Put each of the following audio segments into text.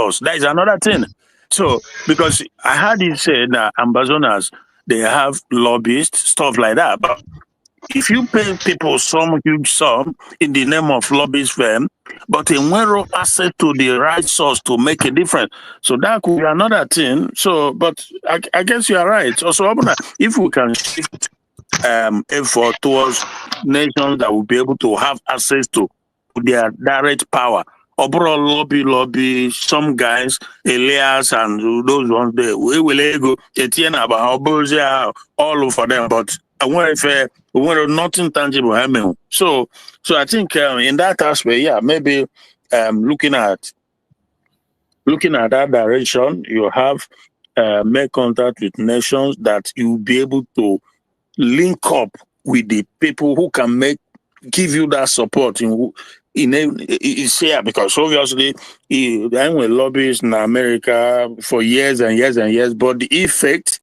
source. That is another thing. So, because I heard you say that Amazonas, they have lobbyists, stuff like that. But if you pay people some huge sum in the name of lobbyist firm, but in no access to the right source to make a difference. So that could be another thing. So, but I guess you are right. Also, if we can shift effort towards nations that will be able to have access to their direct power. Overall lobby, some guys, Elias and those ones there, we will go Etienne about all over them, but I want if nothing tangible happening. So I think in that aspect, yeah, maybe looking at that direction, you have make contact with nations that you'll be able to link up with the people who can give you that support because obviously I'm with lobbyists in America for years and years and years, but the effect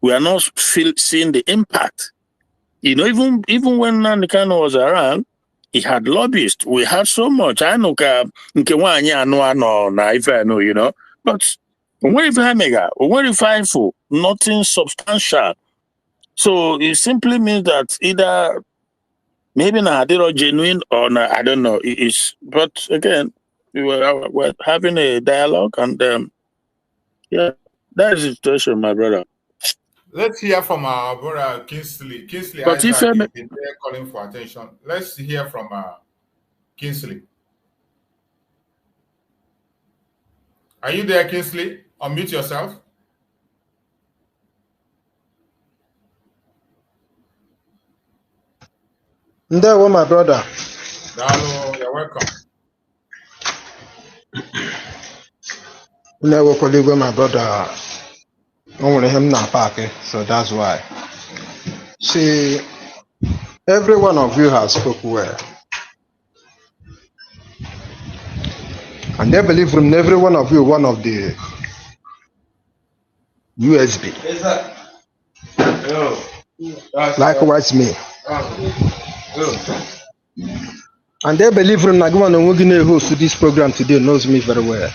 we are not seeing the impact. You know, even when Nnamdi Kanu was around, he had lobbyists. We had so much. I know, you know, but when for nothing substantial. So it simply means that either maybe not genuine or not, I don't know. But again, we're having a dialogue, and yeah, that is the situation, my brother. Let's hear from our brother Kingsley. Kingsley, but Isaac is there calling for attention. Let's hear from Kingsley. Are you there, Kingsley? Unmute yourself. There, my brother. Hello, you're welcome. Never colleague with my brother. Only him not parking, so that's why. See, every one of you has spoken well. And I believe from every one of you, one of the USB. Likewise me. And they believe from Nagman and host to this program today knows me very well.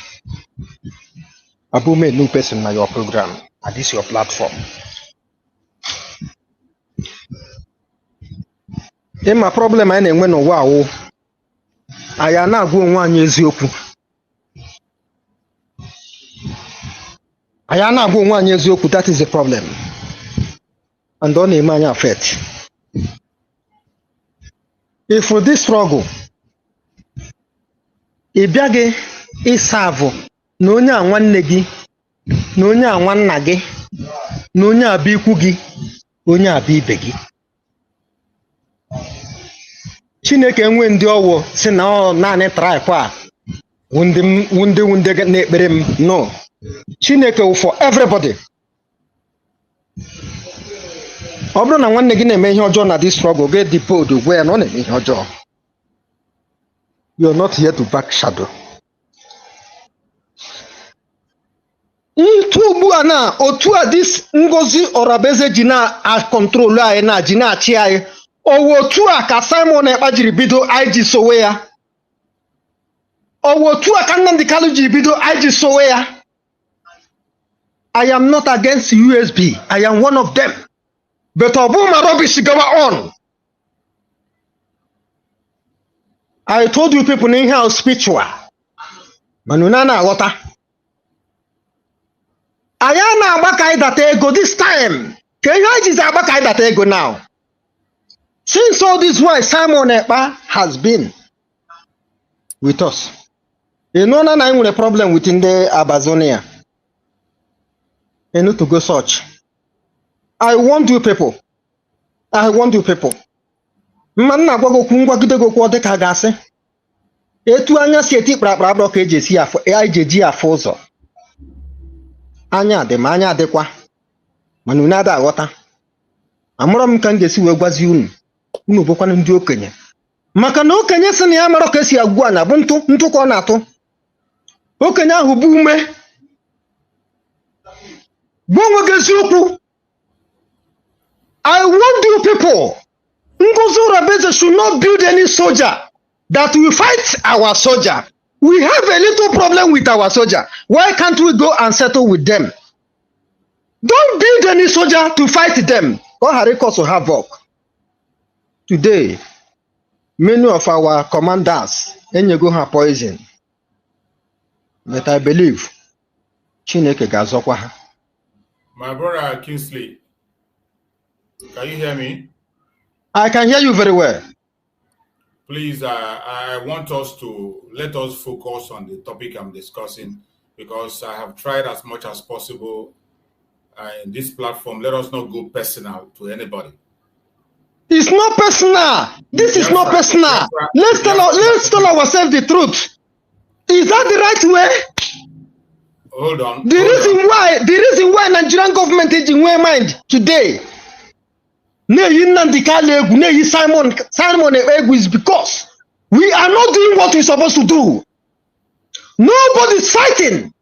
Abu made new person on your program, and this is your platform. In my problem, I know wow. I am not going 1 year yoku. I am not going 1 year yoku. That is the problem. And don't imagine affect. If for this struggle, Ibiage is savo, no nya nwanne gi, no nya nwanna gi, no nya abikwu gi, onye abibe gi. Chineke enwe ndị ọwụ si na ọ naanị try kwa wunde na-ekpere m. No. Chineke wụ for everybody. Ọ bụrụ na nwanne gị na-eme ihe ọjọọ na this struggle, get the bold where no na-eme ihe ọjọọ. You're not here to back shadow. Ugbu a na otu a this Ngozi Orabeze ji na control anyị na ji na-achị anyị. Owo otu a ka Simon Ekpa jiri bido IG sowe ya. Owo otu a ka Nnamdi Kanu jiri bido IG sowe ya. I am not against USB. I am one of them. But Obuma rubbish go on. I told you people in here spiritual. Manunana water. Ayana abakai that ego this time. Can you just abakai that ego now? Since all this while Simon Ekpa has been with us. You know that I'm with a problem within the Amazonia. You need to go search. I want you people. I want you people. Manna gwago kungwa gidego kwa deka gase. Etu anya si eti prabro ka ejesi afo ejeji afo ụzọ. Anya adekwa. Manu nada aghọta. Amụrụ m ka ngesi wee gwazi unu. Unu bụkwanụ ndị okenye. Maka na okenye sị na ya mara ka esi agwụ anya bụ ntụ ka ọ na-atụ. Okenye ahụ bụ ume. Gbanwe gị eziokwu. I want you people. Ngozi Orabeze should not build any soldier that will fight our soldier. We have a little problem with our soldier. Why can't we go and settle with them? Don't build any soldier to fight them or cause havoc. Today, many of our commanders go have poison. But I believe Chineke gazokwa ha. My brother Kingsley, can you hear me? I can hear you very well. Please, I want us to let us focus on the topic I'm discussing, because I have tried as much as possible in this platform. Let us not go personal to anybody. It's not personal. This is not personal. Let's tell ourselves the truth. Is that the right way? Hold on. The reason why Nigerian government is in my mind today, Nnamdi Simon is because we are not doing what we're supposed to do. Nobody's fighting.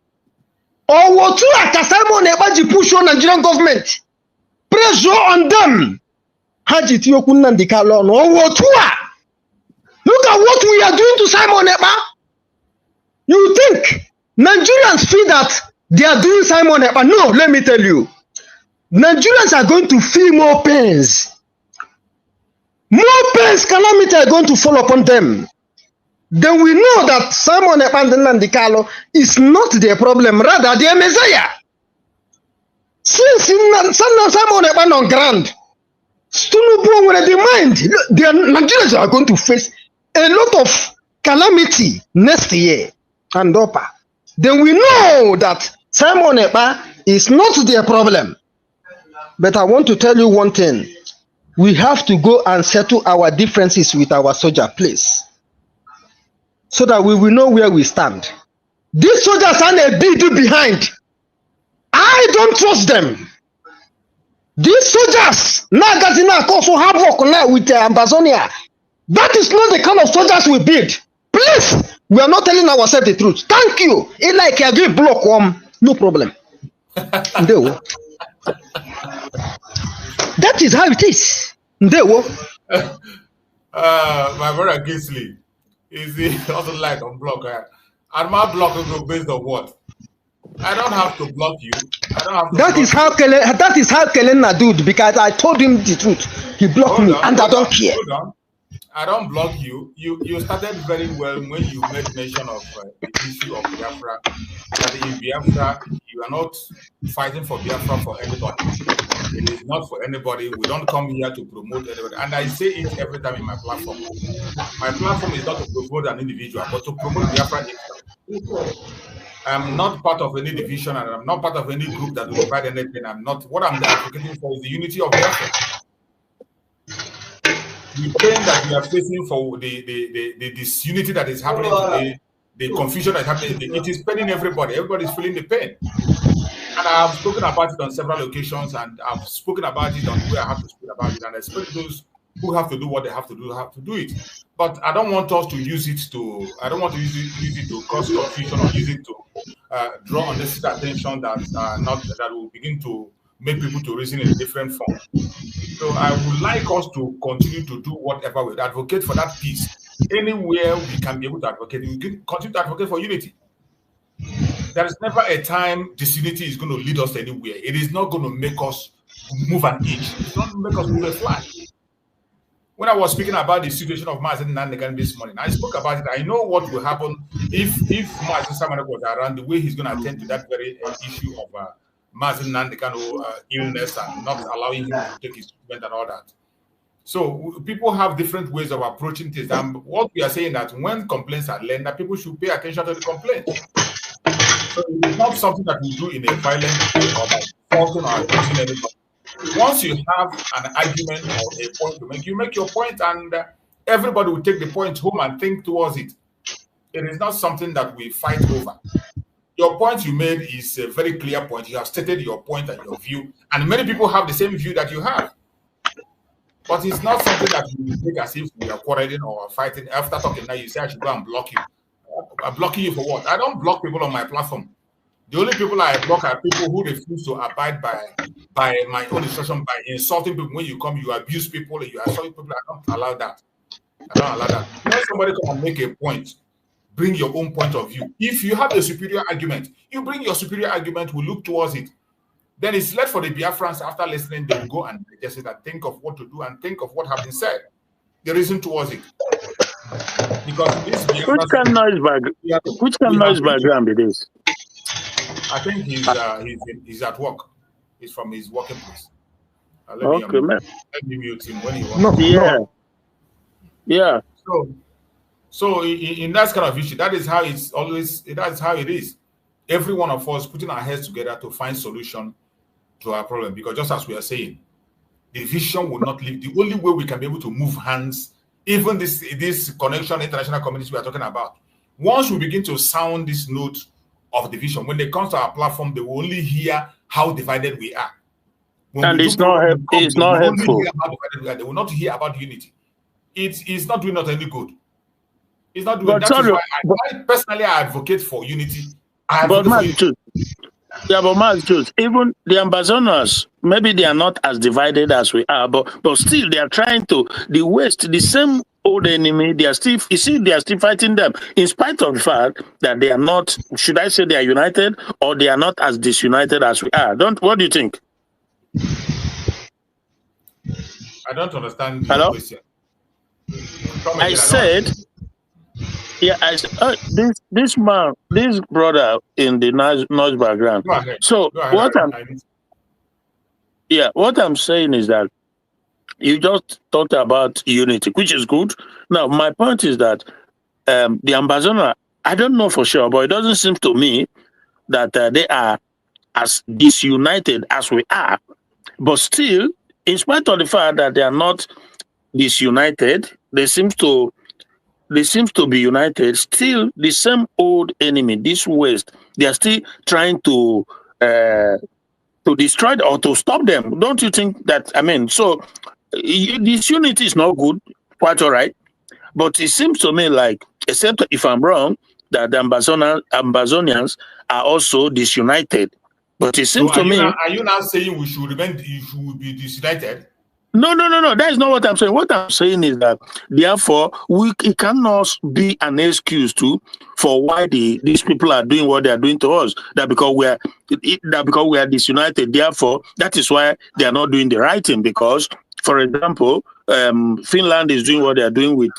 Or what Simon push on Nigerian government. Pressure on them. Look at what we are doing to Simon Ekpa. You think Nigerians feel that they are doing Simon Ekpa? No, let me tell you. Nigerians are going to feel more pains. More pains, calamity are going to fall upon them. Then we know that Simon Ekpa and Nnamdi is not their problem, rather their Messiah. Since Simon Ekpa on ground, the mind, the Nigerians are going to face a lot of calamity next year and upper. Then we know that Simon Ekpa is not their problem. But I want to tell you one thing. We have to go and settle our differences with our soldier, please, so that we will know where we stand. These soldiers are a big behind. I don't trust them. These soldiers now also have work now with Ambazonia. That is not the kind of soldiers we build. Please, we are not telling ourselves the truth. Thank you. It's like you give block one, no problem. That is how it is. My brother Kingsley, is he also like on block? And my block will based on what? I don't have to block you. I don't have to that is how Kelena do it, because I told him the truth. He blocked me and I don't care. I don't block you. You started very well when you made mention of the issue of Biafra. That in Biafra, you are not fighting for Biafra for anybody. It is not for anybody. We don't come here to promote anybody. And I say it every time in my platform. My platform is not to promote an individual, but to promote Biafra itself. I'm not part of any division, and I'm not part of any group that will divide anything. What I'm advocating for is the unity of Biafra. The pain that we are facing for the disunity that is happening today, the confusion that is happening, it is paining everybody. Everybody is feeling the pain. And I have spoken about it on several occasions, and I've spoken about it on where I have to speak about it, and I expect those who have to do what they have to do it. But I don't want us to use it to, I don't want to use it to cause confusion, or use it to draw unnecessary attention that will begin to make people to reason in a different form. So I would like us to continue to do whatever we advocate for that peace. Anywhere we can be able to advocate, we can continue to advocate for unity. There is never a time disunity is going to lead us anywhere. It is not going to make us move an inch. It's not going to make us move a fly. When I was speaking about the situation of Mazi Nnamdi this morning, I spoke about it. I know what will happen if Mazi Nnamdi was around, the way he's going to attend to that very issue of Mazi Nnamdi illness and not allowing him to take his treatment and all that. So people have different ways of approaching things. And what we are saying that when complaints are learned, that people should pay attention to the complaint. So it's not something that we do in a violent way or by faulting or accusing anybody. Once you have an argument or a point to make, you make your point, and everybody will take the point home and think towards it. It is not something that we fight over. Your point you made is a very clear point. You have stated your point and your view, and many people have the same view that you have. But it's not something that we take as if we are quarreling or fighting. After talking now, you say I should go and block you. I'm blocking you for what? I don't block people on my platform. The only people I block are people who refuse to abide by my own instruction, by insulting people. When you come, you abuse people, you assault people. I don't allow that. I don't allow that. When somebody come and make a point bring your own point of view. If you have a superior argument, you bring your superior argument, we look towards it. Then it's left for the Biafrans, after listening, they will go and digest it and think of what to do and think of what has been said. The reason towards it. Because this Biafrans, which kind of noise background it is? I think he's at work. He's from his working place. Let me mute him when he wants. Yeah. So in that kind of issue, that is how it's always. That's how it is. Every one of us putting our heads together to find solution to our problem. Because just as we are saying, the vision will not leave. The only way we can be able to move hands, even this connection, international community we are talking about. Once we begin to sound this note of division, when they come to our platform, they will only hear how divided we are. And it's not helpful. They will not hear about unity. It's not doing us any good. It's not doing. That's why I personally advocate for unity. But Mazi, even the ambassadors, maybe they are not as divided as we are, but still they are trying to. The West, the same old enemy, they are still. You see, they are still fighting them, in spite of the fact that they are not. Should I say they are united, or they are not as disunited as we are? What do you think? I don't understand your question. I said, this brother in the noise background. So what I'm saying is that you just talked about unity, which is good. Now, my point is that the ambassador, I don't know for sure, but it doesn't seem to me that they are as disunited as we are. But still, in spite of the fact that they are not disunited, they seem to be united. Still, the same old enemy, this West, they are still trying to destroy or to stop them. Don't you think that? I mean, so this unity is not good, quite all right. But it seems to me like, except if I'm wrong, that the Ambazonians are also disunited. But it seems to me. Are you now saying we should be disunited? No. That is not what I'm saying. What I'm saying is that, therefore, it cannot be an excuse for why these people are doing what they are doing to us. That because we are disunited. Therefore, that is why they are not doing the right thing. Because, for example, Finland is doing what they are doing with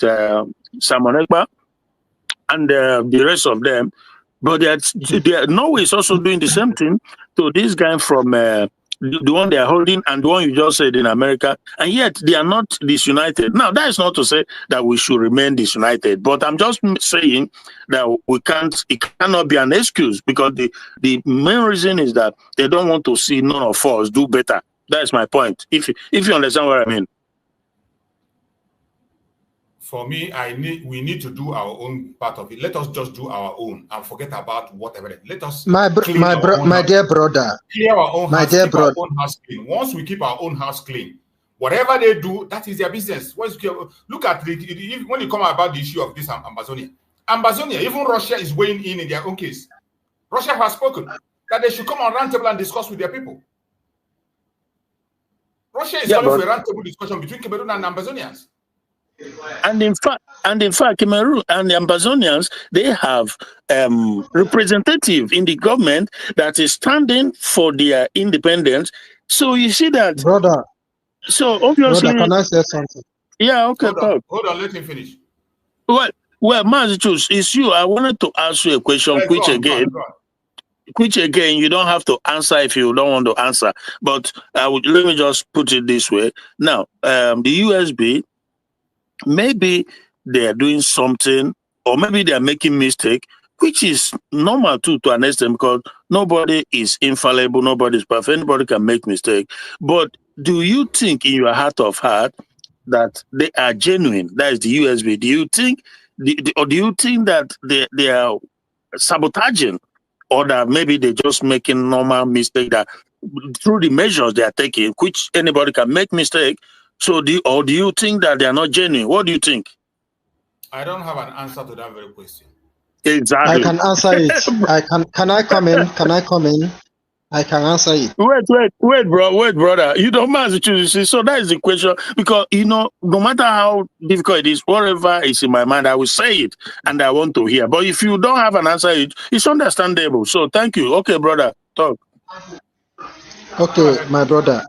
Simon Ekpa and the rest of them. But Norway is also doing the same thing to this guy from the one they are holding and the one you just said in America, and yet they are not disunited. Now, that is not to say that we should remain disunited, but I'm just saying that it cannot be an excuse, because the main reason is that they don't want to see none of us do better. That's my point. If you understand what I mean. For me, we need to do our own part of it. Let us just do our own and forget about whatever. Let us my dear brother. Clear our own house, keep our own house clean. Once we keep our own house clean, whatever they do, that is their business. Look at when you come about the issue of this Ambazonia, even Russia is weighing in their own case. Russia has spoken that they should come on round table and discuss with their people. Russia is calling for a round table discussion between Cameroon and Ambazonians. And in fact, Cameroon and the Ambazonians, they have representative in the government that is standing for their independence. So you see that, brother. So obviously, brother, can I say something? Yeah, okay. Hold on, let him finish. Well, Mazi, it's you. I wanted to ask you a question, which again you don't have to answer if you don't want to answer. But let me just put it this way. Now, the USB. Maybe they are doing something, or maybe they are making mistake, which is normal too, to an extent, because nobody is infallible, nobody is perfect, anybody can make mistake. But do you think in your heart of heart that they are genuine? That is the USB. Do you think, or do you think that they are sabotaging, or that maybe they're just making normal mistake that through the measures they are taking, which anybody can make mistake? So do you think that they are not genuine? What do you think? I don't have an answer to that very question. Exactly. I can answer it. Can I come in? Can I come in? I can answer it. Wait, brother. You don't mind choosing. So that is the question. Because, no matter how difficult it is, whatever is in my mind, I will say it and I want to hear. But if you don't have an answer, it's understandable. So thank you. Okay, brother, talk. Okay, my brother.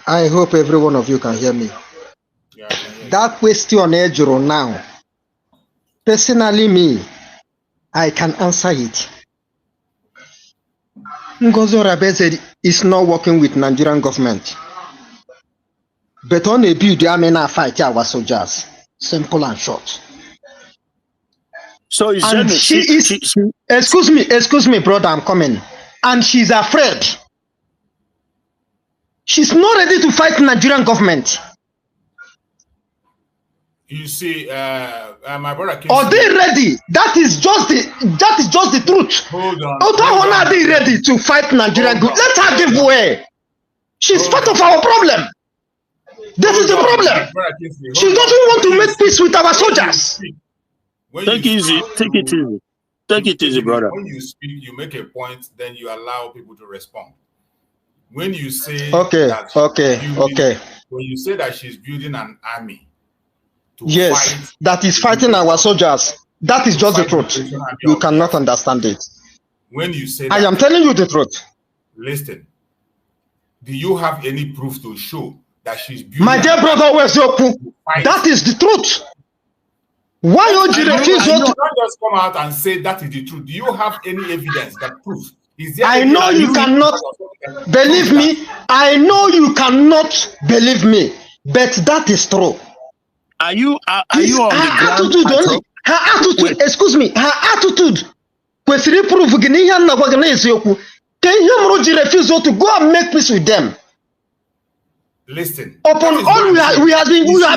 I hope every one of you can hear me. Yeah, that question, Ejiro, now, personally, me, I can answer it. Ngozi Orabe said it's not working with Nigerian government. But on a build, I mean, I fight our soldiers. Simple and short. So it's and she is. Excuse me, brother, I'm coming. And she's afraid. She's not ready to fight Nigerian government. You see, my brother. Are they ready? That is just the truth. Hold on. Are they ready to fight Nigerian government? Let her give way. She's part of our problem. This is the problem. She doesn't want to make peace with our soldiers. Take it easy, brother. When you speak, you make a point, then you allow people to respond. When you say when you say that she's building an army to fight, that is fighting our soldiers, that is just the truth. You cannot understand it. When you say I am telling you the truth. Listen, do you have any proof to show that she's building? My dear brother, that is the truth. Why would you refuse to just come out and say that is the truth? Do you have any evidence that proves? I know you cannot believe me. I know you cannot believe me, but that is true. Are you on the attitude only? Her attitude, excuse me, her attitude. Kwesiri prove gini ya na gwagana eziokwu. Can you refuse to go and make peace with them? Listen. Upon all we have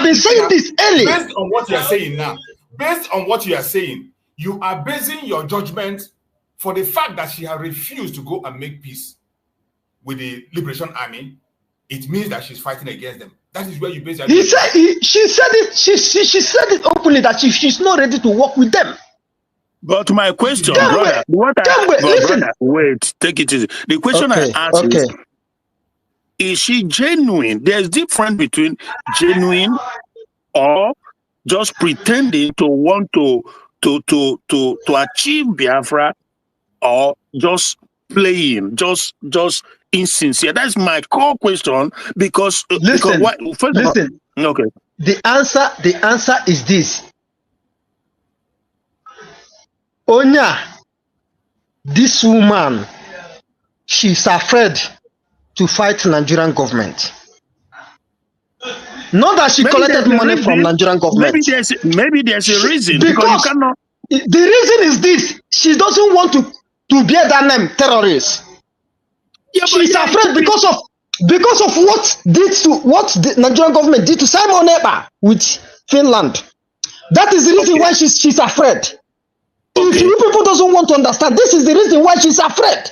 been saying this early. Based on what you are saying now, based on what you are saying, you are basing your judgment for the fact that she has refused to go and make peace with the Liberation Army. It means that she's fighting against them. That is where you base your judgment. She said it openly that she's not ready to work with them. But my question, brother, wait, take it easy. The question I asked is she genuine? There's difference between genuine or just pretending to want to achieve Biafra, or just playing, just insincere. That's my core question. Because listen. Okay. The answer is this. Onya, this woman, she's afraid to fight Nigerian government. Not that she collected money from Nigerian government. Maybe there's a reason. Because you cannot. The reason is this: she doesn't want to bear that name, terrorist. Yeah, she's afraid because of what the Nigerian government did to Simon Ekpa with Finland. That is the reason why she's afraid. If you people doesn't want to understand, this is the reason why she's afraid.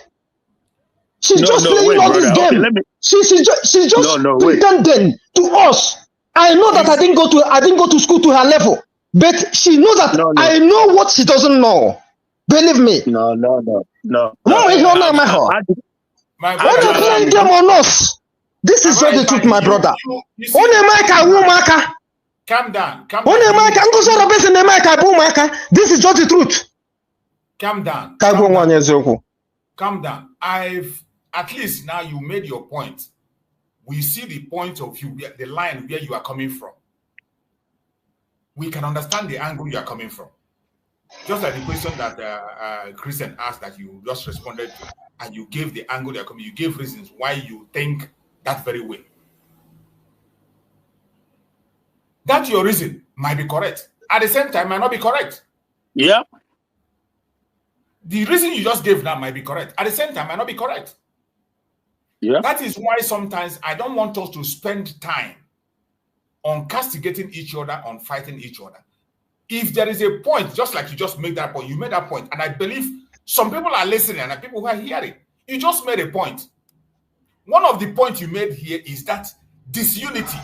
She's just playing all this game. She's just pretending to us. I know that I didn't go to school to her level, but she knows that I know what she doesn't know. Believe me. No. What are playing them on us? This is not the truth, my brother. Calm down. This is just the truth. Calm down. At least now you made your point. We see the point of view, the line where you are coming from. We can understand the angle you are coming from. Just like the question that Christian asked that you just responded to, and you gave the angle they are coming. You gave reasons why you think that very way. That your reason might be correct. At the same time, might not be correct. Yeah. The reason you just gave now might be correct. At the same time, might not be correct. Yeah. That is why sometimes I don't want us to spend time on castigating each other, on fighting each other. If there is a point, just like you just made that point, you made that point, and I believe some people are listening and people who are hearing. You just made a point. One of the points you made here is that disunity.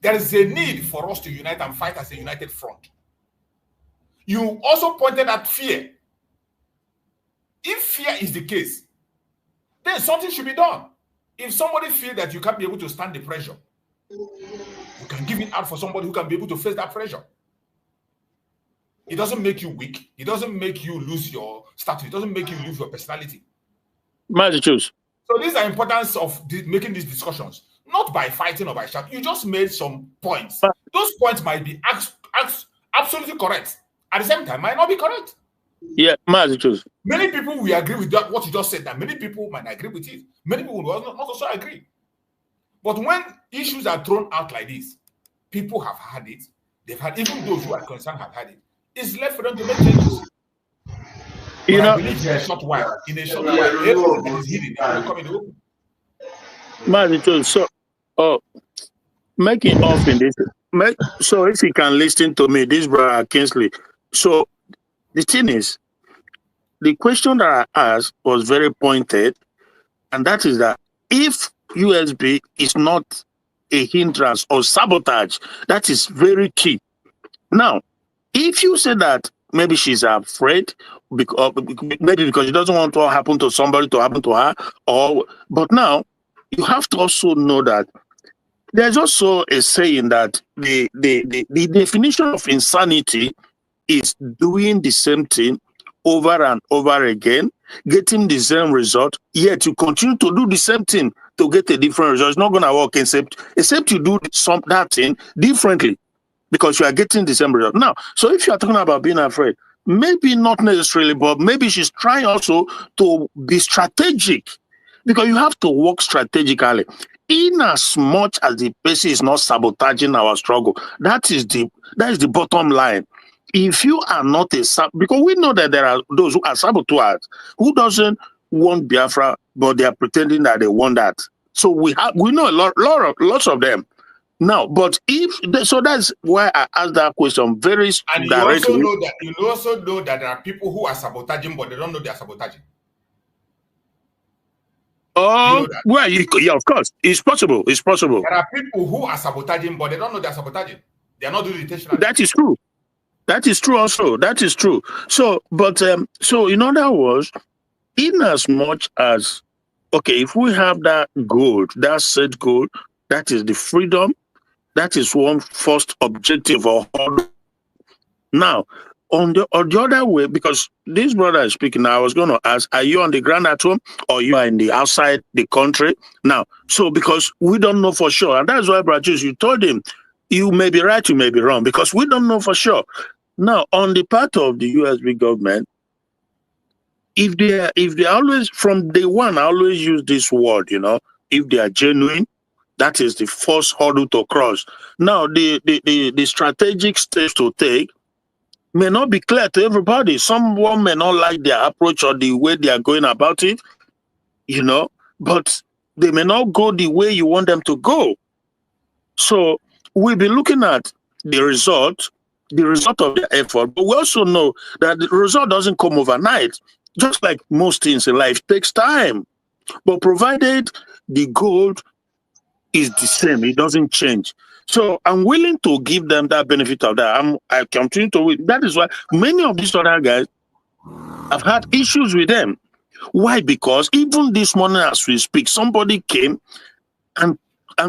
There is a need for us to unite and fight as a united front. You also pointed at fear. If fear is the case, then something should be done. If somebody feels that you can't be able to stand the pressure, you can give it out for somebody who can be able to face that pressure. It doesn't make you weak. It doesn't make you lose your status. It doesn't make you lose your personality. Mazi, choose. So these are importance of making these discussions, not by fighting or by shouting. You just made some points. Those points might be absolutely correct. At the same time, might not be correct. Yeah, Mazi, choose. Many people will agree with that, what you just said. That many people might agree with it. Many people will not also agree. But when issues are thrown out like this, people have had it. They've had, even those who are concerned have had it. It's left for them to make changes. You know, I believe in a short while, everything that is hidden will come in the open. Mazi, so, making off in this. So if you can listen to me, this brother Kingsley. So the thing is, the question that I asked was very pointed, and that is that if USB is not a hindrance or sabotage, that is very key. Now, if you say that maybe she's afraid, maybe because she doesn't want what happen to somebody to happen to her, but now you have to also know that there's also a saying that the definition of insanity is doing the same thing over and over again, getting the same result, yet you continue to do the same thing to get a different result. It's not going to work except you do that thing differently, because you are getting the same result. Now, so if you are talking about being afraid, maybe not necessarily, but maybe she's trying also to be strategic, because you have to work strategically. In as much as the person is not sabotaging our struggle, that is the bottom line. If you are not because we know that there are those who are saboteurs who doesn't want Biafra, but they are pretending that they want that. So we know lots of them. Now, but so that's why I asked that question very directly. You also know that there are people who are sabotaging, but they don't know they are sabotaging. Oh, well, yeah, of course, it's possible. It's possible. There are people who are sabotaging, but they don't know they are sabotaging. They are not doing it intentionally. That is true. That is true. Also, that is true. So, but so in other words, in as much as if we have that goal, that set goal, that is the freedom. That is one first objective or now. On the other way, because this brother is speaking, I was going to ask, are you on the ground at home or you are in the outside the country? Now, so because we don't know for sure, and that's why, Brother, you told him, you may be right, you may be wrong, because we don't know for sure. Now, on the part of the USB government, if they always, from day one, I always use this word, if they are genuine, that is the first hurdle to cross. Now, the strategic steps to take may not be clear to everybody. Someone may not like their approach or the way they are going about it, but they may not go the way you want them to go. So we'll be looking at the result of their effort, but we also know that the result doesn't come overnight. Just like most things in life, takes time. But provided the goal is the same, it doesn't change. So I'm willing to give them that benefit of that. I continue to wait. That is why many of these other guys have had issues with them. Why? Because even this morning as we speak, somebody came and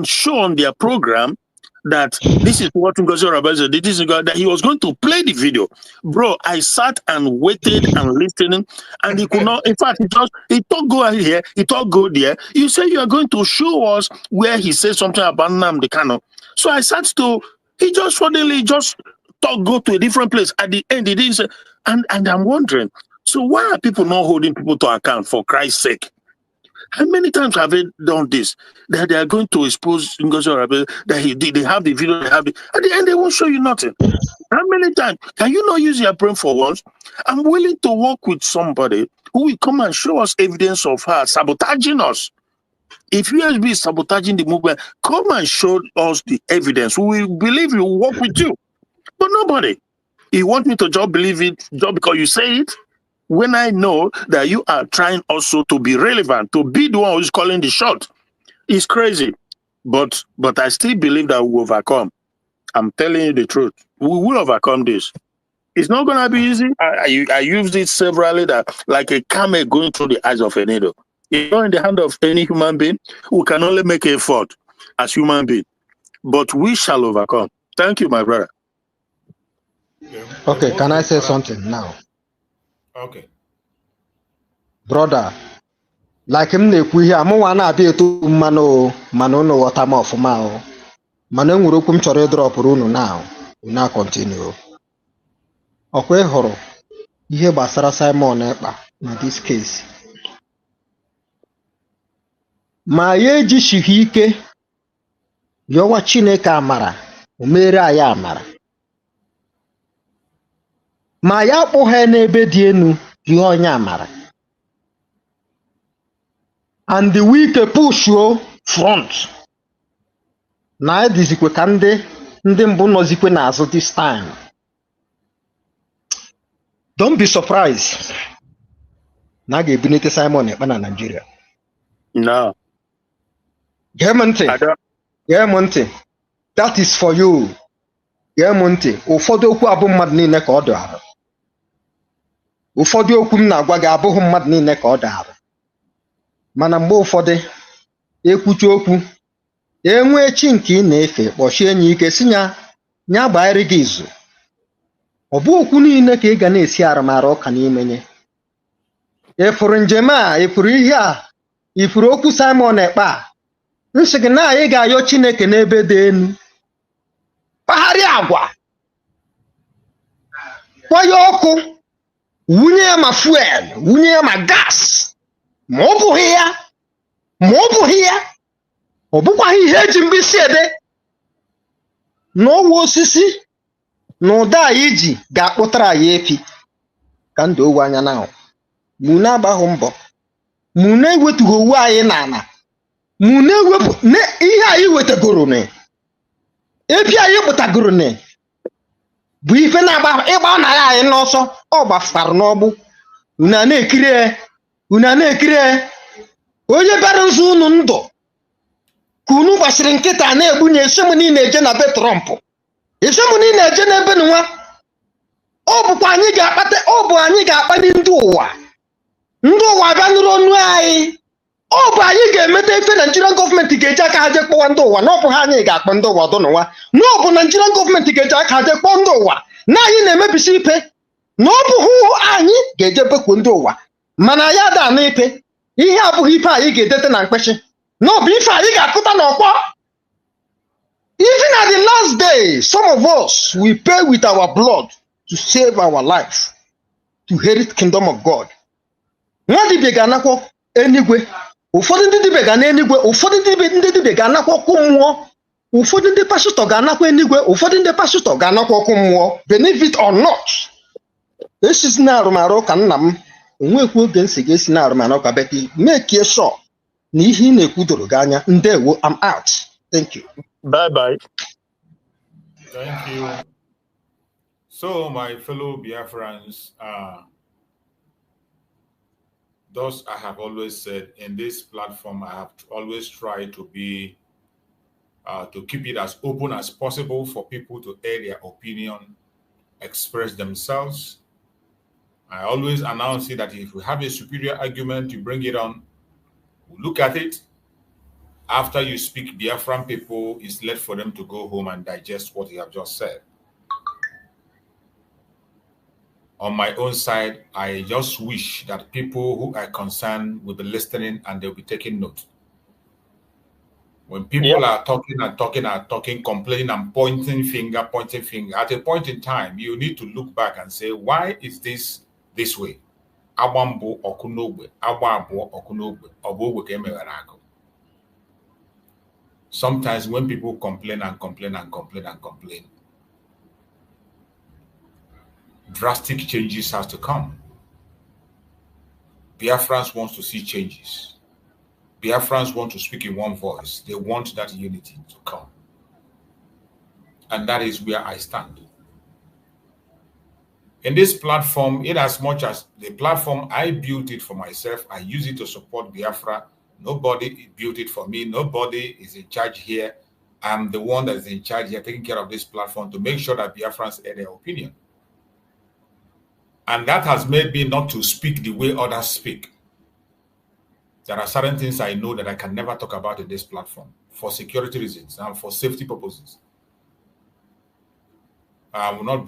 showed on their program that this is what Ngozi Rabeza did, that he was going to play the video. Bro, I sat and waited and listening, and he could not. In fact, he thought go here, he thought go there. You say you are going to show us where he said something about Nnamdi Kanu. So I sat he just suddenly thought go to a different place. At the end, he didn't say, and I'm wondering, so why are people not holding people to account, for Christ's sake? How many times have they done this? That they are going to expose Ngozi Rabeza, that they have the video, at the end they won't show you nothing. How many times? Can you not use your brain for once? I'm willing to work with somebody who will come and show us evidence of her sabotaging us. If USB is sabotaging the movement, come and show us the evidence. We will believe you, work with you. But nobody. You want me to just believe it just because you say it? When I know that you are trying also to be relevant, to be the one who's calling the shot. It's crazy. But I still believe that we will overcome. I'm telling you the truth. We will overcome this. It's not going to be easy. I used it severally, that like a camel going through the eyes of a needle. It's not in the hand of any human being. We can only make an effort as human beings, but we shall overcome. Thank you, my brother. Okay, can I say something now? Okay. Brother, like him na-ekwu ihe amụnwa na-abịa eto mmanụ mana unu ghọta m ọfụma o. Mana enwere okwu m chọrọ ịdrọpụrụ unu na continue. Ọkwa ị hụrụ ihe gbasara Simon Ekpa na this case. Ma ya ejisighị ike yọwa Chineke amara o mere anyị amara. Ma ya kpụghị n'ebe dị enu ihe onye amara. And the weak push front. Na edizikwe ka ndị mbụ nọzikwe n'azụ this time. Don't be surprised na a ga-ebunite Simon Ekpa na Nigeria. No. Gee m ntị. That is for you. Gee m ntị. Ụfọdụ okwu abụ mmadụ niile ka ọ dị arụ. Ụfọdụ okwu m na-agwa gị abụghị mmadụ niile ka ọ dị arụ. Mana mgbe ụfọdụ ekwuchi okwu enwe chi nke ị na-efe kpọchie enyi ike si nya gbanyere gị izu. Ọ bụ okwu niile ka ị ga na-esi arụmara ụka n'imenye. Ịfụrụ njem a, ịfụrụ ihe a, ịfụrụ okwu Simon Ekpa. Nsị gị na anyị ga-ayọ Chineke n'ebe dị enu. Kpagharịa agwa. Kwanye ọkụ. Wunye ya ma fuel, wunye ya ma gas. Ma ọ bụghị ya, ọ bụkwaghị ihe eji mgbisi ede. N'ọwa osisi na ụda anyị ji ga-akpụtara anyị efi ka ndụ owu anya na mụ na-agbahụ mbọ, mụ na-ewetughị owu anyị n'ala, mụ na-ewepụ ihe anyị wetagoro ne efi anyị kpụtagoro ne bụ ife na-agba ịgba na anyị n'ọsọ ọ gbafara n'ọgbụ. Unu a na-ekiri onye bara ụzọ unu ndụ ka unu gbasiri nkịta na-egbunye esem niile eje na be Trump, esem niile eje n'ebe nwa. Ọ bụ anyị ga-akpali ndị ụwa bịa nụrụ ọnụ anyị. Ọ bụ anyị ga-emeta ife Nigerian gọọmenti ga-eji aka ha je kpọwa ndị ụwa. Na ọ bụ ha anyị ga-akpọ ndị ụwa ọdụnụwa. Na ọ bụ Nigerian gọọmenti ga-eji aka ha je kpọọ ndị ụwa na anyị na-emebisi ife. Na ọ bụ anyị ga-eje bekwu ndị ụwa. Mana ya da na ife ihe abụghị ife anyị ga-edete na mkpechi. Na ọ bụ ife anyị ga-akụta n'ọkpọ. Even at the last day, some of us will pay with our blood to save our life, to inherit kingdom of God. Nwa dibịa ga-anakwa enigwe. Ụfọdụ ndị dibịa ga n'enigwe, ụfọdụ ndị dibịa ga-anakwa ọkụ mmụọ, ụfọdụ ndị pastọ ga-anakwa enigwe, ụfọdụ ndị pastọ ga-anakwa ọkụ mmụọ. Believe it or not. Esi na arụmarụ ka nna m onwekwu oge nsị ga-esi na arụmarụ ka beti make sure na ihe ị na-ekwu doro gị anya. Ndewo, I'm out. Thank you. Bye. Thank you. So, my fellow Biafrans, thus I have always said in this platform, I have always tried to be, to keep it as open as possible for people to air their opinion, express themselves. I always announce it that if we have a superior argument, you bring it on, we'll look at it. After you speak, Biafran people, it's left for them to go home and digest what you have just said. On my own side, I just wish that people who are concerned will be listening and they'll be taking note. When people are talking, complaining and pointing finger, at a point in time, you need to look back and say, why is this way? Sometimes when people complain, drastic changes has to come. Biafrans want to see changes. Biafrans want to speak in one voice. They want that unity to come. And that is where I stand. In this platform, in as much as the platform, I built it for myself. I use it to support Biafra. Nobody built it for me. Nobody is in charge here. I'm the one that is in charge here, taking care of this platform to make sure that Biafrans air their opinion. And that has made me not to speak the way others speak. There are certain things I know that I can never talk about in this platform for security reasons and for safety purposes. I will not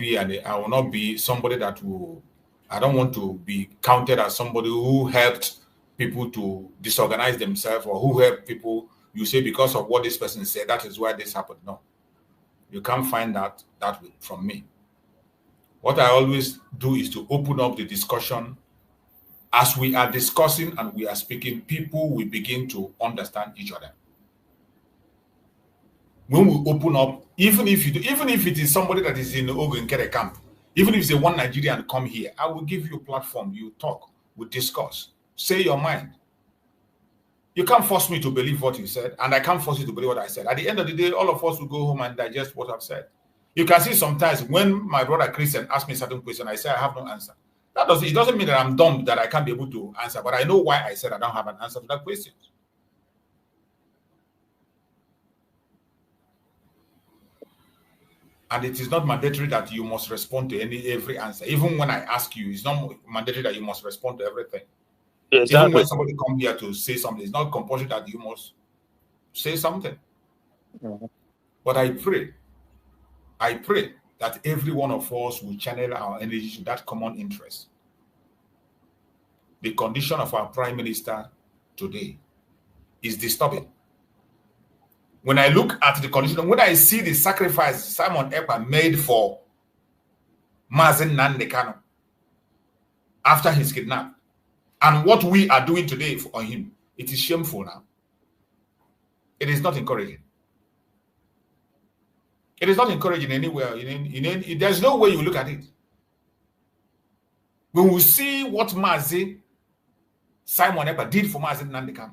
be somebody that will. I don't want to be counted as somebody who helped people to disorganize themselves or who helped people. You say because of what this person said, that is why this happened. No, you can't find that from me. What I always do is to open up the discussion. As we are discussing and we are speaking, people will begin to understand each other. When we open up, even if it is somebody that is in the Ogunkere camp, even if it's a one Nigerian come here, I will give you a platform. You talk, we discuss, say your mind. You can't force me to believe what you said, and I can't force you to believe what I said. At the end of the day, all of us will go home and digest what I've said. You can see sometimes when my brother Christian asks me a certain question, I say I have no answer. It doesn't mean that I'm dumb, that I can't be able to answer, but I know why I said I don't have an answer to that question. And it is not mandatory that you must respond to every answer. Even when I ask you, it's not mandatory that you must respond to everything. Exactly. Even when somebody comes here to say something, it's not compulsory that you must say something. Mm-hmm. But I pray that every one of us will channel our energy to that common interest. The condition of our Prime Minister today is disturbing. When I look at the condition, when I see the sacrifice Simon Ekpa made for Mazi Nnamdi Kanu after his kidnapping, and what we are doing today for him, it is shameful now. It is not encouraging. It is not encouraging anywhere. There's no way you look at it. When we see what Simon Ekpa did for Mazi Nnamdi Kanu,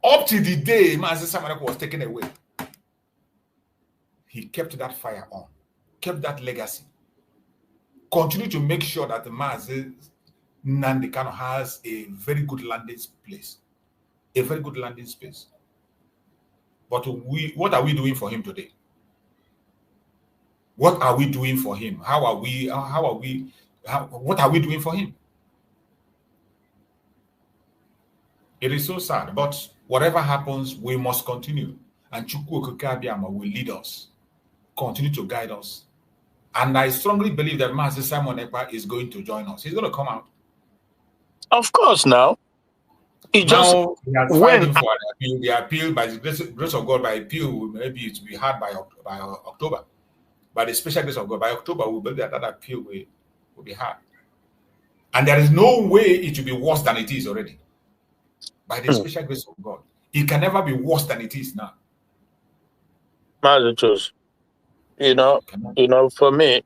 up to the day Mazi Simon Ekpa was taken away, he kept that fire on, kept that legacy, continued to make sure that Mazi Nnamdi Kanu has a very good landing place, a very good landing space. But what are we doing for him today? What are we doing for him? What are we doing for him? It is so sad, but whatever happens, we must continue. And Chukwu Okike Abiama will lead us, continue to guide us. And I strongly believe that Mazi Simon Ekpa is going to join us. He's going to come out. Of course, now. He has fighting for the appeal by the grace of God, by appeal, maybe it will be hard by October. By the special grace of God, by October, we believe that appeal will be hard. And there is no way it will be worse than it is already. By the special grace of God. It can never be worse than it is now. For me,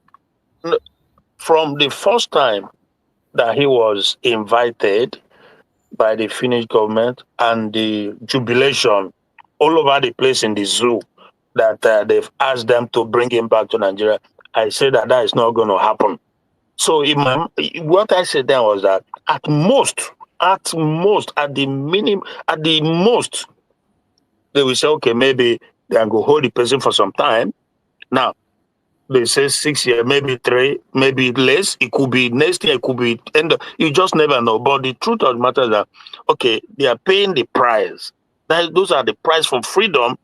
from the first time that he was invited by the Finnish government and the jubilation all over the place in the zoo that they've asked them to bring him back to Nigeria, I said that is not going to happen. So what I said then was that at the most, they will say, okay, maybe they can go hold the person for some time. Now, they say 6 years, maybe 3, maybe less. It could be next year, it could be end. You just never know. But the truth of the matter is that, okay, they are paying the price. Those are the price for freedom.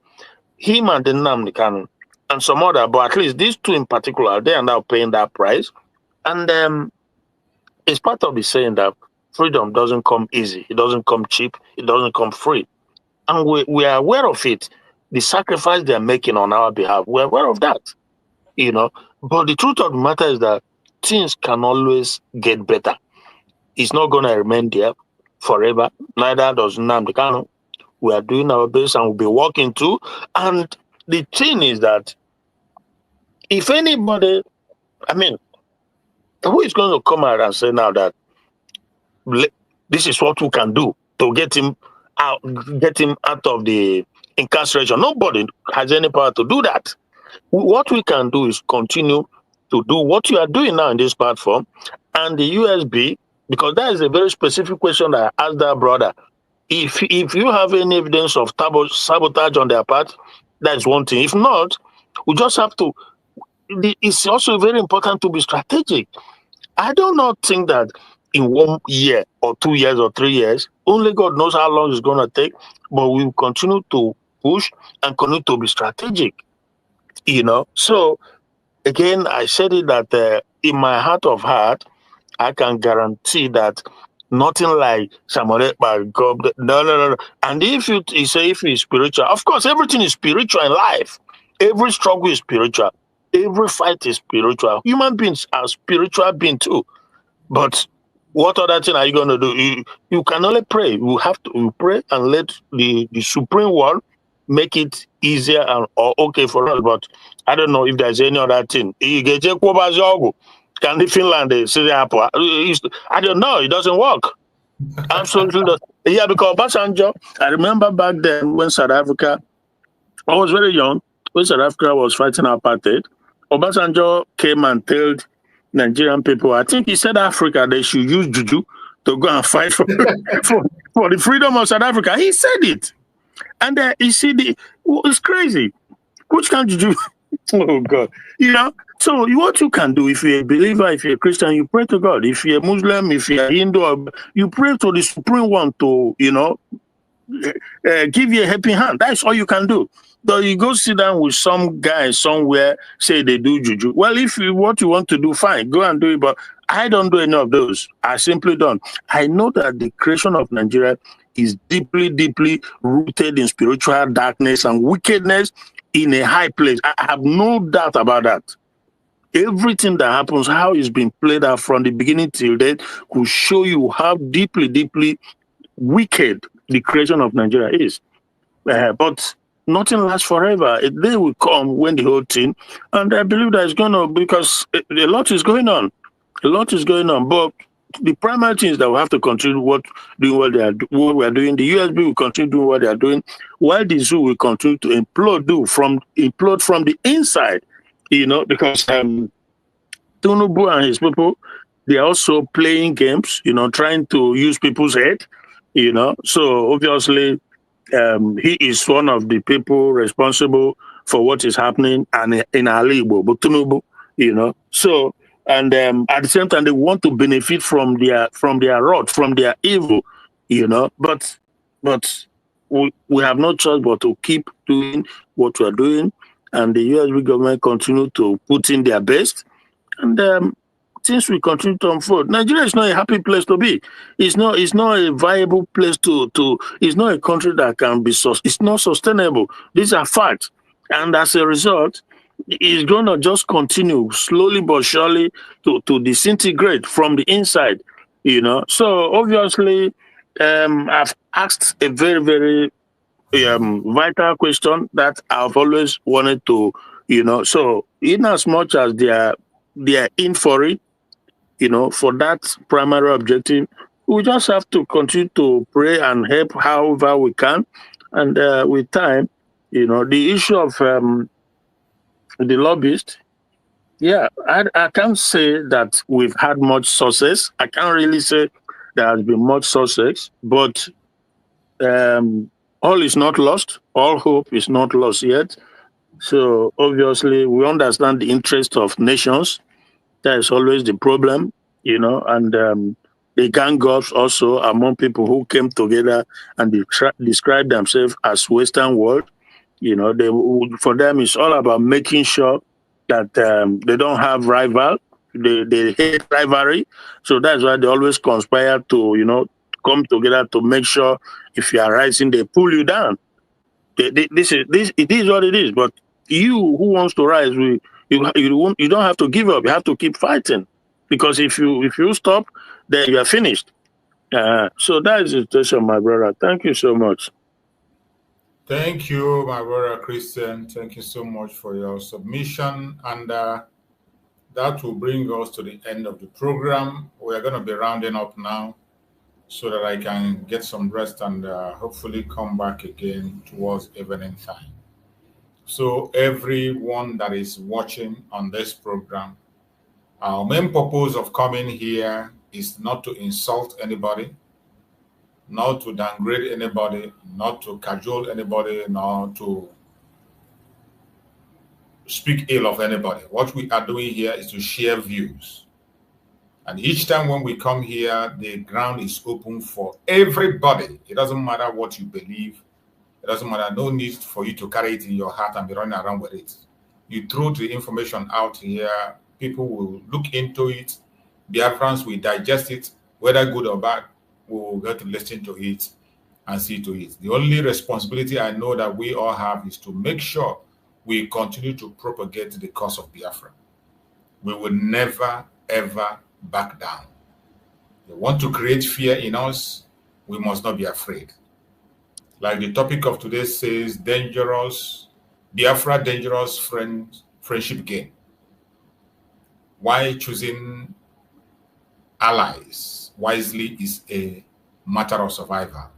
Him and the Nnamdi Kanu and some other, but at least these two in particular, they are now paying that price. And it's part of the saying that freedom doesn't come easy. It doesn't come cheap. It doesn't come free. And we are aware of it. The sacrifice they are making on our behalf, we're aware of that. But the truth of the matter is that things can always get better. It's not going to remain there forever. Neither does Nnamdi Kanu. We are doing our best and we'll be working too. And the thing is that if anybody, who is going to come out and say now that this is what we can do to get him out of the incarceration? Nobody has any power to do that. What we can do is continue to do what you are doing now in this platform and the USB, because that is a very specific question that I asked that brother. If you have any evidence of sabotage on their part, that's one thing. If not, we just have to. It's also very important to be strategic. I do not think that in 1 year or 2 years or 3 years. Only God knows how long it's going to take, but we will continue to push and continue to be strategic, So, again, I said it that in my heart of heart, I can guarantee that nothing like Samuel Ekpa, God. No. And if you say if it's spiritual, of course, everything is spiritual in life. Every struggle is spiritual. Every fight is spiritual. Human beings are spiritual beings too. But what other thing are you going to do? You can only pray. You have to pray and let the Supreme One make it easier and or okay for us. But I don't know if there's any other thing. Can the Finland say I don't know. It doesn't work. Absolutely not. Yeah, because Obasanjo, I remember back then when South Africa, I was very young, when South Africa was fighting apartheid, Obasanjo came and told Nigerian people, I think he said Africa, they should use juju to go and fight for, for the freedom of South Africa. He said it. And you see, it's crazy. Which kind of juju? Oh, God. So what you can do, if you're a believer, if you're a Christian, you pray to God. If you're a Muslim, if you're a Hindu, you pray to the Supreme One to, give you a helping hand. That's all you can do. But you go sit down with some guy somewhere, say they do juju. Well, if what you want to do, fine, go and do it. But I don't do any of those. I simply don't. I know that the creation of Nigeria is deeply, deeply rooted in spiritual darkness and wickedness in a high place. I have no doubt about that. Everything that happens, how it's been played out from the beginning till date, will show you how deeply, deeply wicked the creation of Nigeria is. But nothing lasts forever. A day will come when the whole thing, and I believe that it's going to, because a lot is going on. A lot is going on. But the primary thing is that we have to continue what we are doing. The USB will continue doing what they are doing, while the zoo will continue to implode from the inside, because Tinubu and his people, they are also playing games, trying to use people's head, So obviously, he is one of the people responsible for what is happening and in Alibo, but Tinubu, So, and at the same time, they want to benefit from their wrath, from their evil, But we have no choice but to keep doing what we are doing, and the USB government continue to put in their best, and things will continue to unfold. Nigeria is not a happy place to be. It's not a viable place to. It's not a country that can be. It's not sustainable. These are facts, and as a result, it's going to just continue slowly but surely to disintegrate from the inside. So obviously, I've asked a very, very vital question that I've always wanted to. So in as much as they are in for it, for that primary objective, we just have to continue to pray and help however we can. And with time, the issue of the lobbyist, I can't say that we've had much success. I can't really say there has been much success, but all is not lost. All hope is not lost yet. So obviously, we understand the interest of nations. That is always the problem, and the gang ups also among people who came together and describe themselves as Western world. For them, it's all about making sure that they don't have rival. They hate rivalry. So that's why they always conspire to, come together to make sure if you are rising, they pull you down. It is what it is. But you who wants to rise, you don't have to give up. You have to keep fighting, because if you stop, then you are finished. So that is the situation, my brother. Thank you so much. Thank you, my brother Christian. Thank you so much for your submission, and that will bring us to the end of the program. We are going to be rounding up now, so that I can get some rest and hopefully come back again towards evening time. So everyone that is watching on this program, our main purpose of coming here is not to insult anybody, not to downgrade anybody, not to cajole anybody, nor to speak ill of anybody. What we are doing here is to share views. And each time when we come here, the ground is open for everybody. It doesn't matter what you believe. It doesn't matter. No need for you to carry it in your heart and be running around with it. You throw the information out here. People will look into it. Biafrans will digest it, whether good or bad. We will get to listen to it and see to it. The only responsibility I know that we all have is to make sure we continue to propagate the cause of Biafra. We will never, ever back down. They want to create fear in us. We must not be afraid. Like the topic of today says, dangerous, Biafra, dangerous friendship game. Why choosing allies wisely is a matter of survival.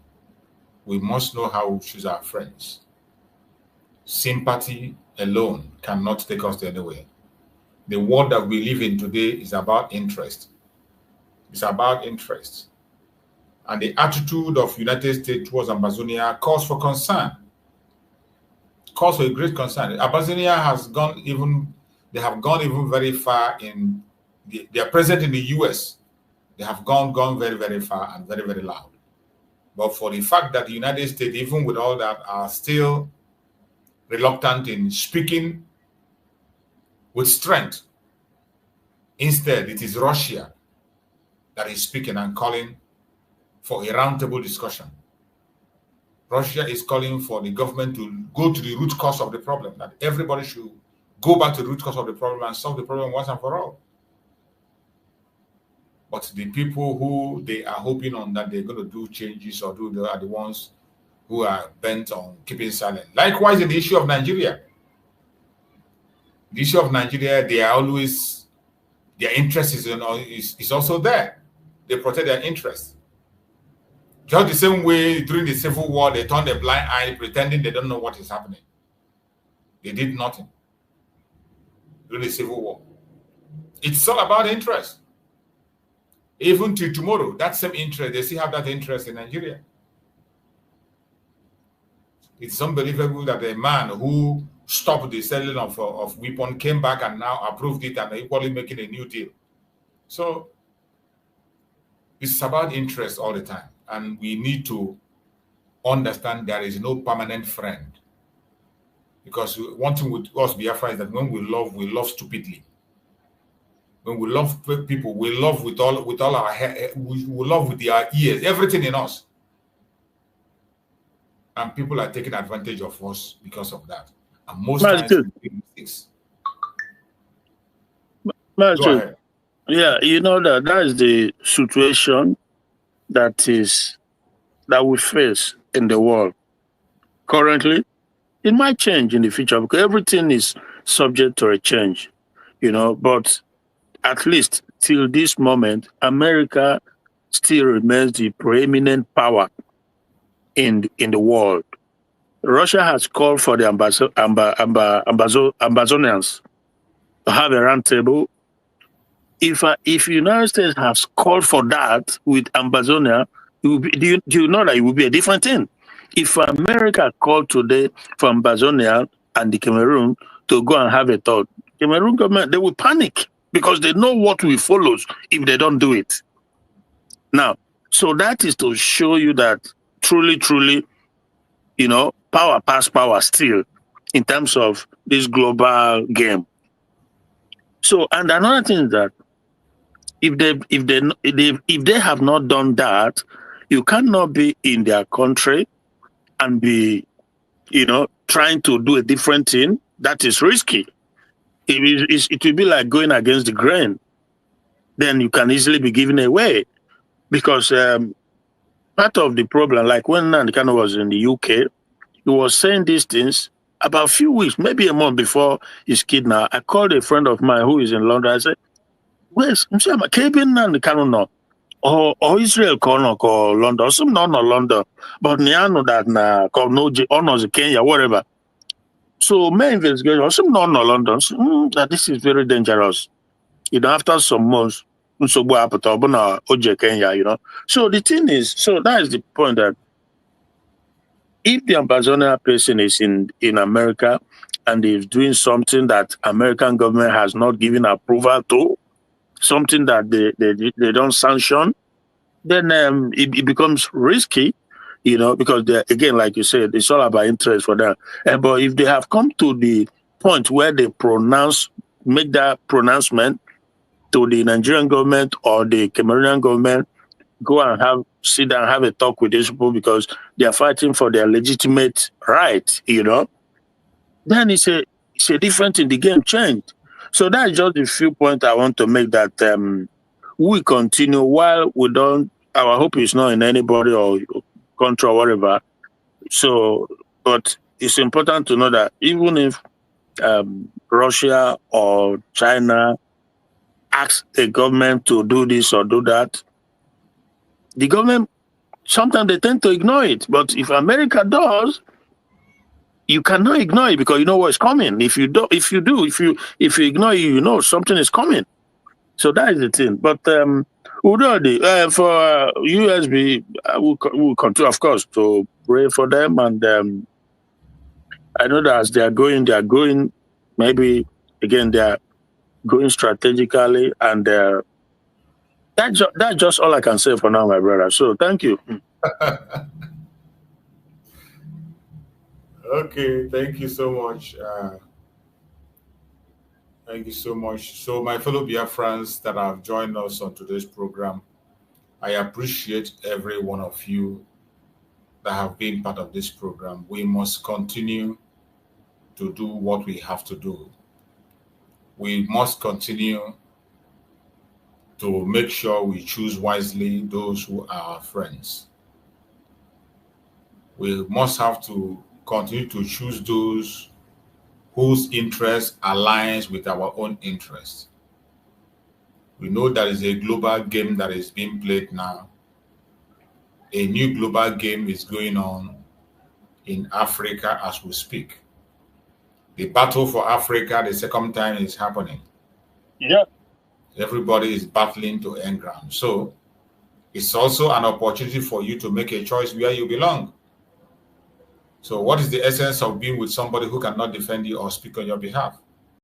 We must know how we choose our friends. Sympathy alone cannot take us anywhere. The world that we live in today is about interest. It's about interest. And the attitude of United States towards Ambazonia calls for concern. Calls for a great concern. Ambazonia has gone even, they have gone even very far in, they are present in the US. They have gone very, very far and very, very loud. But for the fact that the United States, even with all that, are still reluctant in speaking with strength. Instead, it is Russia that is speaking and calling for a roundtable discussion. Russia is calling for the government to go to the root cause of the problem, that everybody should go back to the root cause of the problem and solve the problem once and for all. But the people who they are hoping on that they're going to do changes or do are the ones who are bent on keeping silent. Likewise, in the issue of Nigeria. The issue of Nigeria, they are always, their interest is also there. They protect their interests. Just the same way during the Civil War, they turned a blind eye pretending they don't know what is happening. They did nothing during the Civil War. It's all about interest. Even till tomorrow, that same interest, they still have that interest in Nigeria. It's unbelievable that a man who stopped the selling of weapons came back and now approved it and equally making a new deal. So it's about interest all the time. And we need to understand there is no permanent friend. Because one thing with us, Biafra, is that when we love stupidly. When we love people, we love with all our head, we love with our ears, everything in us. And people are taking advantage of us because of that. And most times we make mistakes. Go ahead. Yeah, you know that is the situation that we face in the world currently. It might change in the future because everything is subject to a change, you know, but at least till this moment, America still remains the preeminent power in the world. Russia has called for the Ambazonians to have a roundtable. If United States has called for that with Ambazonia, do you know that it will be a different thing? If America called today for Ambazonia and the Cameroon to go and have a talk, Cameroon government, they will panic because they know what will follow if they don't do it. Now, so that is to show you that truly, you know, power pass power still in terms of this global game. So, and another thing is that if they have not done that, you cannot be in their country and be, you know, trying to do a different thing. That is risky. It will be like going against the grain. Then you can easily be given away because part of the problem, like when Nnamdi Kanu was in the UK, he was saying these things about a few weeks, maybe a month before his kidnapping. I called a friend of mine who is in London. I said, "Where's Nnamdi Kanu now? Or Israel or London, or some not London, but Niano that na no Kenya, whatever." So main investigation, or some not London, that this is very dangerous. You know, after some months, Kenya, you know. So the thing is, so that is the point that if the Ambazonia person is in America and is doing something that American government has not given approval to, something that they don't sanction, then it becomes risky, because again, like you said, it's all about interest for them. But if they have come to the point where they make that pronouncement to the Nigerian government or the Cameroonian government, go and sit down, have a talk with these people because they are fighting for their legitimate right, then it's a different in the game changed. So that's just a few points I want to make, that we continue while we don't. Our hope is not in anybody or country or whatever. So, but it's important to know that even if Russia or China asks a government to do this or do that, the government sometimes they tend to ignore it. But if America does, you cannot ignore it because you know what's coming. If you ignore it, something is coming. So that is the thing. But Udodi, for USB, we'll continue, of course, to pray for them. And I know that as they are going, maybe, again, they are going strategically. And that's just all I can say for now, my brother. So thank you. Okay, thank you so much. Thank you so much. So, my fellow Biafrans that have joined us on today's program, I appreciate every one of you that have been part of this program. We must continue to do what we have to do. We must continue to make sure we choose wisely those who are our friends. We must have to continue to choose those whose interest aligns with our own interests. We know there is a global game that is being played now. A new global game is going on in Africa as we speak. The battle for Africa, the second time, is happening. Yeah. Everybody is battling to end ground. So it's also an opportunity for you to make a choice where you belong. So what is the essence of being with somebody who cannot defend you or speak on your behalf?